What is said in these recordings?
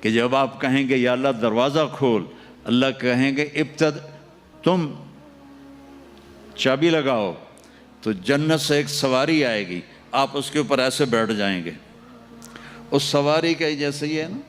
کہ جب آپ کہیں گے یا اللہ دروازہ کھول، اللہ کہیں گے تم چابی لگاؤ، تو جنت سے ایک سواری آئے گی، آپ اس کے اوپر ایسے بیٹھ جائیں گے. اس سواری کا جیسے ہی ہے نا،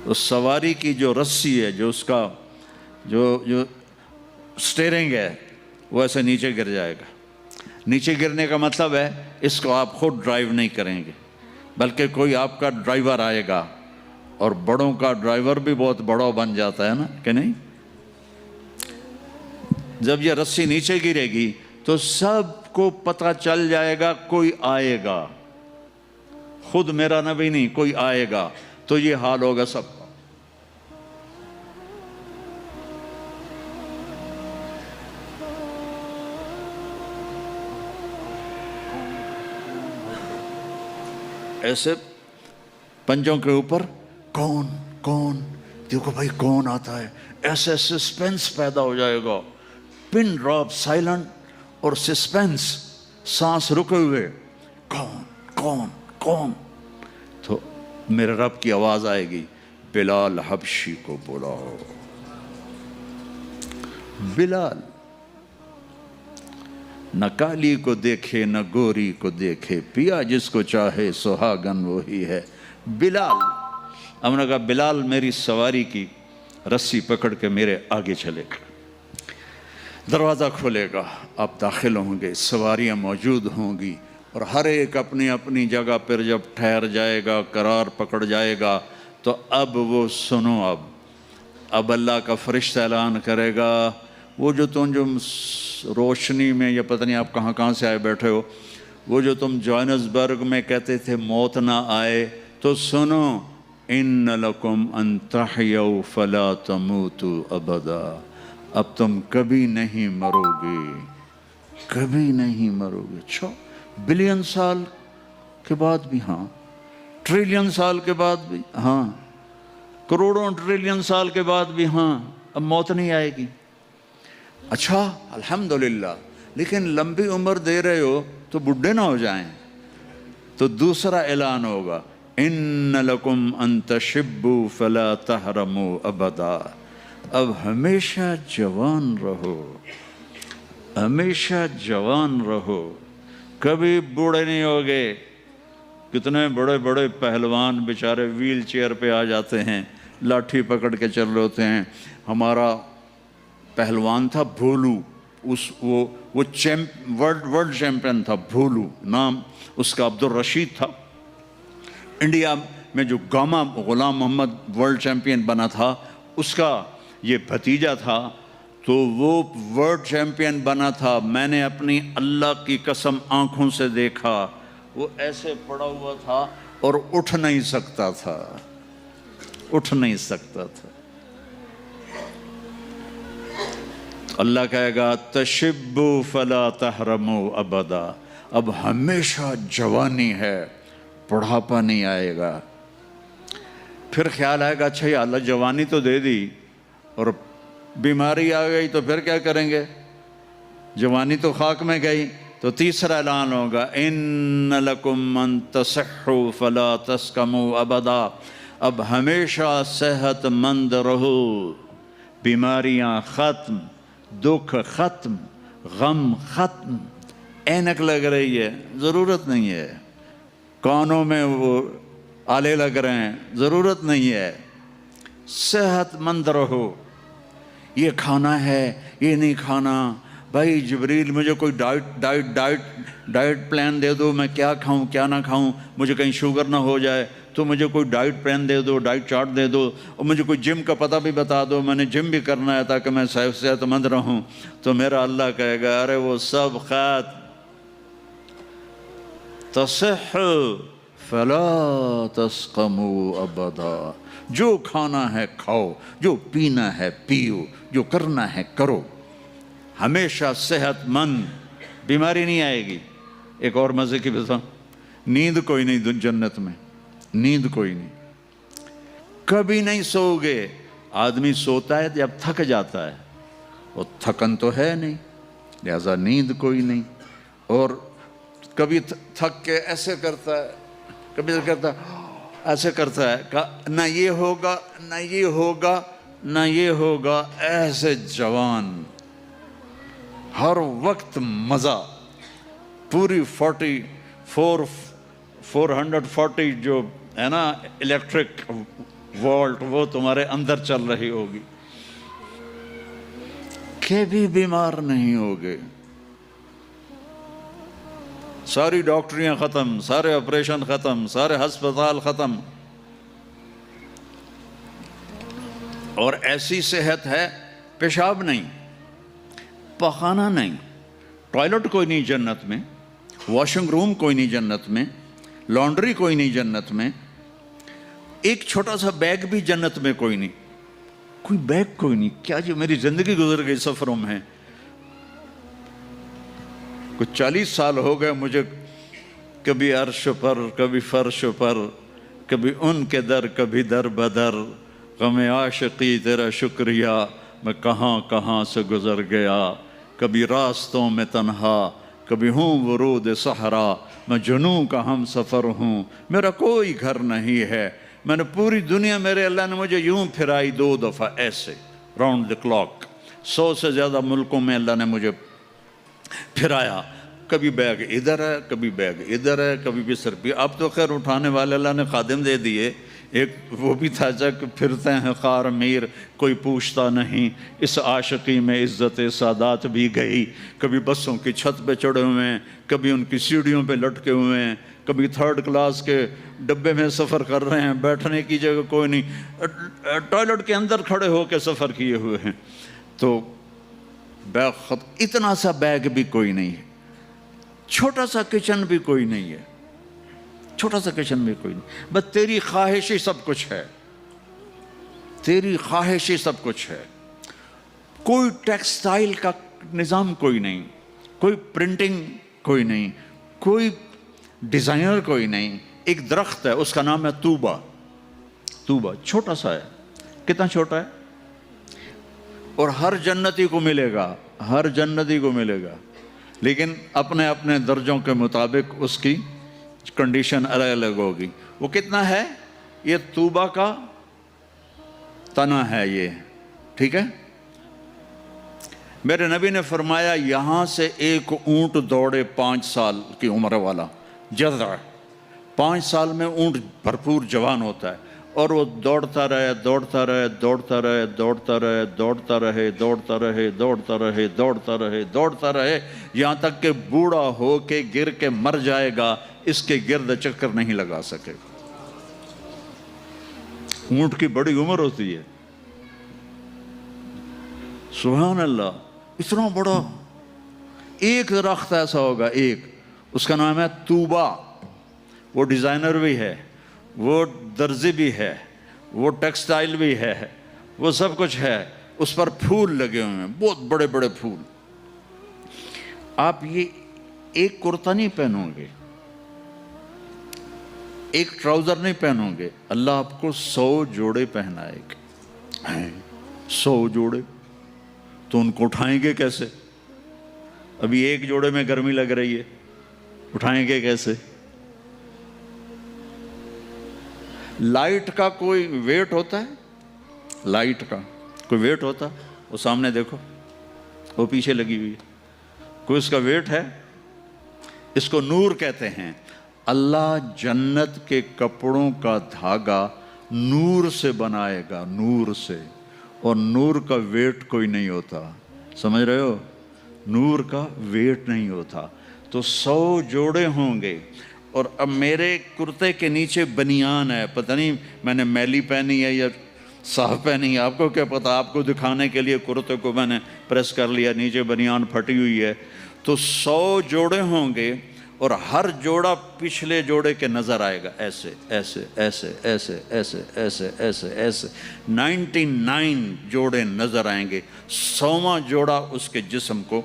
اس سواری کی جو رسی ہے، جو اس کا جو سٹیرنگ ہے، وہ ایسے نیچے گر جائے گا. نیچے گرنے کا مطلب ہے اس کو آپ خود ڈرائیو نہیں کریں گے، بلکہ کوئی آپ کا ڈرائیور آئے گا. اور بڑوں کا ڈرائیور بھی بہت بڑا بن جاتا ہے نا کہ نہیں؟ جب یہ رسی نیچے گرے گی تو سب کو پتہ چل جائے گا کوئی آئے گا، خود میرا نبی نہیں، کوئی آئے گا. تو یہ حال ہوگا سب کا. ایسے پنجوں کے اوپر کون دیکھو بھائی کون آتا ہے، ایسے سسپینس پیدا ہو جائے گا. پن ڈراپ سائلنٹ اور سسپینس، سانس رکے ہوئے، کون. تو میرے رب کی آواز آئے گی، بلال حبشی کو بلاؤ. بلال نہ کالی کو دیکھے نہ گوری کو دیکھے، پیا جس کو چاہے سہاگن وہی ہے. بلال، ہم نے کہا بلال میری سواری کی رسی پکڑ کے میرے آگے چلے گا. دروازہ کھولے گا، آپ داخل ہوں گے، سواریاں موجود ہوں گی، اور ہر ایک اپنی اپنی جگہ پر جب ٹھہر جائے گا، قرار پکڑ جائے گا، تو اب وہ سنو، اب اللہ کا فرشتہ اعلان کرے گا، وہ جو تم روشنی میں، یا پتہ نہیں آپ کہاں سے آئے بیٹھے ہو، وہ جو تم جوہانسبرگ میں کہتے تھے موت نہ آئے، تو سنو، ان لکم ان تحیوا فلا تموتوا ابدا، اب تم کبھی نہیں مرو گے، کبھی نہیں مرو گے. اچھا، بلین سال کے بعد بھی ہاں، ٹریلین سال کے بعد بھی ہاں، کروڑوں ٹریلین سال کے بعد بھی ہاں، اب موت نہیں آئے گی. اچھا الحمدللہ، لیکن لمبی عمر دے رہے ہو تو بڈھے نہ ہو جائیں. تو دوسرا اعلان ہوگا، ان لکم ان تشبوا فلا تحرموا ابدا، اب ہمیشہ جوان رہو، ہمیشہ جوان رہو، کبھی بوڑھے نہیں ہوگے. کتنے بڑے بڑے پہلوان بیچارے ویل چیئر پہ آ جاتے ہیں، لاٹھی پکڑ کے چل رہے ہوتے ہیں. ہمارا پہلوان تھا بھولو، وہ ورلڈ چیمپئن تھا، بھولو نام اس کا عبد الرشید تھا. انڈیا میں جو گاما غلام محمد ورلڈ چیمپئن بنا تھا، اس کا یہ بھتیجا تھا، تو وہ ورلڈ چیمپئن بنا تھا. میں نے اپنی اللہ کی قسم آنکھوں سے دیکھا، وہ ایسے پڑا ہوا تھا اور اٹھ نہیں سکتا تھا، اٹھ نہیں سکتا تھا. اللہ کہے گا تشبوا فلا تحرموا ابدا، اب ہمیشہ جوانی ہے، بڑھاپا نہیں آئے گا. پھر خیال آئے گا اچھا یا اللہ جوانی تو دے دی اور بیماری آ گئی تو پھر کیا کریں گے، جوانی تو خاک میں گئی. تو تیسرا اعلان ہوگا، ان لکم ان تصحوا فلا تسقموا ابدا، اب ہمیشہ صحت مند رہو، بیماریاں ختم، دکھ ختم، غم ختم. اینک لگ رہی ہے، ضرورت نہیں ہے. کانوں میں وہ آلے لگ رہے ہیں، ضرورت نہیں ہے. صحت مند رہو. یہ کھانا ہے، یہ نہیں کھانا. بھائی جبریل مجھے کوئی ڈائٹ پلان دے دو، میں کیا کھاؤں کیا نہ کھاؤں، مجھے کہیں شوگر نہ ہو جائے، تو مجھے کوئی ڈائٹ پلان دے دو، ڈائٹ چارٹ دے دو، اور مجھے کوئی جم کا پتہ بھی بتا دو، میں نے جم بھی کرنا ہے تاکہ میں صحت مند رہوں. تو میرا اللہ کہے گا ارے وہ سب خیر، تصح فلا تسقموا ابدا، جو کھانا ہے کھاؤ، جو پینا ہے پیو، جو کرنا ہے کرو، ہمیشہ صحت مند، بیماری نہیں آئے گی. ایک اور مزے کی بتا، نیند کوئی نہیں جنت میں، نیند کوئی نہیں، کبھی نہیں سو گے. آدمی سوتا ہے جب تھک جاتا ہے، اور تھکن تو ہے نہیں، لہذا نیند کوئی نہیں. اور کبھی تھک کے ایسے کرتا ہے، کبھی کرتا ایسے کرتا ہے، نہ یہ ہوگا نہ یہ ہوگا نہ یہ ہوگا، ایسے جوان، ہر وقت مزہ، پوری 440 جو ہے نا الیکٹرک وولٹ، وہ تمہارے اندر چل رہی ہوگی، کبھی بیمار نہیں ہوگے، ساری ڈاکٹریاں ختم، سارے آپریشن ختم، سارے ہسپتال ختم، اور ایسی صحت ہے، پیشاب نہیں، پخانہ نہیں، ٹوائلٹ کوئی نہیں جنت میں، واشنگ روم کوئی نہیں جنت میں، لانڈری کوئی نہیں جنت میں، ایک چھوٹا سا بیگ بھی جنت میں کوئی نہیں، کوئی بیگ کوئی نہیں۔ کیا جو میری زندگی گزر گئی سفروں میں، کچھ 40 سال ہو گئے مجھے، کبھی عرش پر کبھی فرش پر، کبھی ان کے در کبھی در بدر، غم عاشقی تیرا شکریہ میں کہاں کہاں سے گزر گیا، کبھی راستوں میں تنہا کبھی ہوں ورود صحرا، میں جنوں کا ہم سفر ہوں، میرا کوئی گھر نہیں ہے، میں نے پوری دنیا، میرے اللہ نے مجھے یوں پھرائی 2 دفعہ ایسے راؤنڈ دی کلاک، 100 سے زیادہ ملکوں میں اللہ نے مجھے پھرایا، کبھی بیگ ادھر ہے کبھی بیگ ادھر ہے، کبھی بستر پہ، اب تو خیر اٹھانے والے اللہ نے خادم دے دیے، ایک وہ بھی تھا جب پھرتے ہیں خار میر کوئی پوچھتا نہیں، اس عاشقی میں عزت سادات بھی گئی، کبھی بسوں کی چھت پہ چڑھے ہوئے ہیں، کبھی ان کی سیڑھیوں پہ لٹکے ہوئے ہیں، کبھی 3rd کلاس کے ڈبے میں سفر کر رہے ہیں، بیٹھنے کی جگہ کوئی نہیں، ٹوائلٹ کے اندر کھڑے ہو کے سفر کیے ہوئے ہیں، تو بیگ اتنا سا بیگ بھی کوئی نہیں ہے، چھوٹا سا کچن بھی کوئی نہیں ہے، چھوٹا سا کچن بھی کوئی نہیں، بس تیری خواہش ہی سب کچھ ہے، تیری خواہش ہی سب کچھ ہے، کوئی ٹیکسٹائل کا نظام کوئی نہیں، کوئی پرنٹنگ کوئی نہیں، کوئی ڈیزائنر کوئی نہیں، ایک درخت ہے اس کا نام ہے طوبہ، طوبہ چھوٹا سا ہے، کتنا چھوٹا ہے، اور ہر جنتی کو ملے گا، ہر جنتی کو ملے گا، لیکن اپنے اپنے درجوں کے مطابق اس کی کنڈیشن الگ الگ ہوگی۔ وہ کتنا ہے؟ یہ طوبہ کا تنا ہے یہ، ٹھیک ہے؟ میرے نبی نے فرمایا یہاں سے ایک اونٹ دوڑے 5 سال کی عمر والا، جذع، 5 سال میں اونٹ بھرپور جوان ہوتا ہے، اور وہ دوڑتا رہے دوڑتا رہے دوڑتا رہے دوڑتا رہے دوڑتا رہے دوڑتا رہے دوڑتا رہے دوڑتا رہے دوڑتا رہے، یہاں تک کہ بوڑھا ہو کے گر کے مر جائے گا، اس کے گرد چکر نہیں لگا سکے گا۔ اونٹ کی بڑی عمر ہوتی ہے، سبحان اللہ، اتنا بڑا ایک درخت ایسا ہوگا، ایک، اس کا نام ہے طوبہ، وہ ڈیزائنر بھی ہے، وہ درزی بھی ہے، وہ ٹیکسٹائل بھی ہے، وہ سب کچھ ہے، اس پر پھول لگے ہوئے ہیں، بہت بڑے بڑے پھول، آپ یہ ایک کرتا نہیں پہنو گے، ایک ٹراؤزر نہیں پہنو گے، اللہ آپ کو 100 جوڑے پہنائے گا، 100 جوڑے، تو ان کو اٹھائیں گے کیسے؟ ابھی ایک جوڑے میں گرمی لگ رہی ہے، اٹھائیں گے کیسے؟ لائٹ کا کوئی ویٹ ہوتا ہے؟ لائٹ کا کوئی ویٹ ہوتا ہے؟ وہ سامنے دیکھو، وہ پیچھے لگی ہوئی ہے، کوئی اس کا ویٹ ہے؟ اس کو نور کہتے ہیں۔ اللہ جنت کے کپڑوں کا دھاگا نور سے بنائے گا، نور سے، اور نور کا ویٹ کوئی نہیں ہوتا، سمجھ رہے ہو؟ نور کا ویٹ نہیں ہوتا، تو 100 جوڑے ہوں گے، اور اب میرے کرتے کے نیچے بنیان ہے، پتہ نہیں میں نے میلی پہنی ہے یا صاف پہنی ہے، آپ کو کیا پتہ، آپ کو دکھانے کے لیے کرتے کو میں نے پریس کر لیا، نیچے بنیان پھٹی ہوئی ہے، تو 100 جوڑے ہوں گے، اور ہر جوڑا پچھلے جوڑے کے نظر آئے گا، ایسے ایسے ایسے ایسے ایسے ایسے ایسے ایسے 99 جوڑے نظر آئیں گے، 100واں جوڑا اس کے جسم کو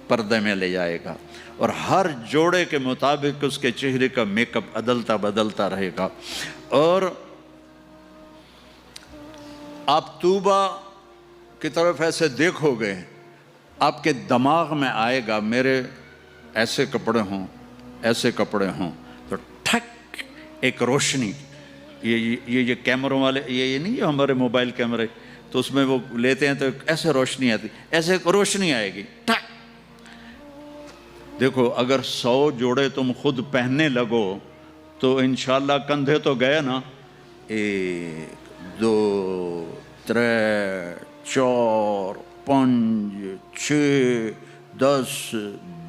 پردے میں لے جائے گا، اور ہر جوڑے کے مطابق اس کے چہرے کا میک اپ عدلتا بدلتا رہے گا، اور آپ طوبہ کی طرف ایسے دیکھو گے، آپ کے دماغ میں آئے گا میرے ایسے کپڑے ہوں، ایسے کپڑے ہوں تو ٹھک ایک روشنی، یہ کیمروں والے یہ نہیں، جو ہمارے موبائل کیمرے تو اس میں وہ لیتے ہیں تو ایسے روشنی آتی، ایسے روشنی آئے گی ٹھک۔ دیکھو اگر 100 جوڑے تم خود پہننے لگو تو انشاءاللہ کندھے تو گئے نا، 1 2 3 4 5 6 10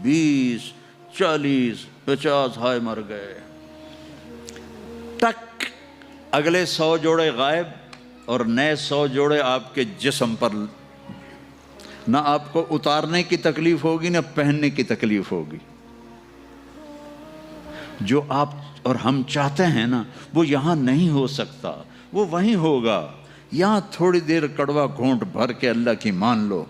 20 40 50 ہائے مر گئے، ٹک اگلے 100 جوڑے غائب، اور نئے 100 جوڑے آپ کے جسم پر، نہ آپ کو اتارنے کی تکلیف ہوگی نہ پہننے کی تکلیف ہوگی۔ جو آپ اور ہم چاہتے ہیں نا وہ یہاں نہیں ہو سکتا، وہ وہیں ہوگا۔ یہاں تھوڑی دیر کڑوا گھونٹ بھر کے اللہ کی مان لو،